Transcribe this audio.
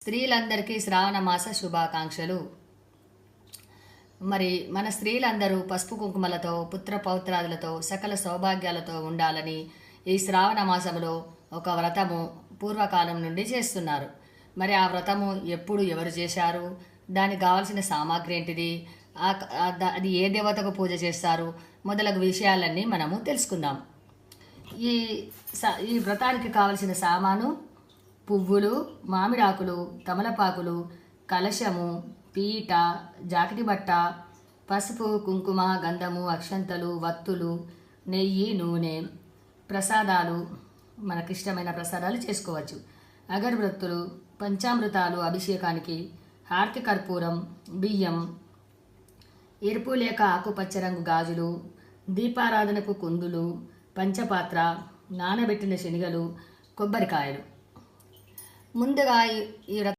స్త్రీలందరికీ శ్రావణ మాస శుభాకాంక్షలు. మరి మన స్త్రీలందరూ పసుపు కుంకుమలతో పుత్ర పౌత్రాదులతో సకల సౌభాగ్యాలతో ఉండాలని ఈ శ్రావణ మాసంలో ఒక వ్రతము పూర్వకాలం నుండి చేస్తున్నారు. మరి ఆ వ్రతము ఎప్పుడు ఎవరు చేశారు, దానికి కావాల్సిన సామాగ్రి ఏంటిది, అది ఏ దేవతకు పూజ చేస్తారు మొదలగు విషయాలన్నీ మనము తెలుసుకుందాం. ఈ ఈ వ్రతానికి కావలసిన సామాను పువ్వులు, మామిడాకులు, తమలపాకులు, కలశము, పీట, జాకెటి బట్ట, పసుపు, కుంకుమ, గంధము, అక్షంతలు, వత్తులు, నెయ్యి, నూనె, ప్రసాదాలు, మనకిష్టమైన ప్రసాదాలు చేసుకోవచ్చు. అగరబత్తులు, పంచామృతాలు అభిషేకానికి, హారతి కర్పూరం, బియ్యం, ఎరుపు లేక ఆకుపచ్చ రంగు గాజులు, దీపారాధనకు కుందులు, పంచపాత్ర, నానబెట్టిన శనగలు, కొబ్బరికాయలు. ముందుగా ఈ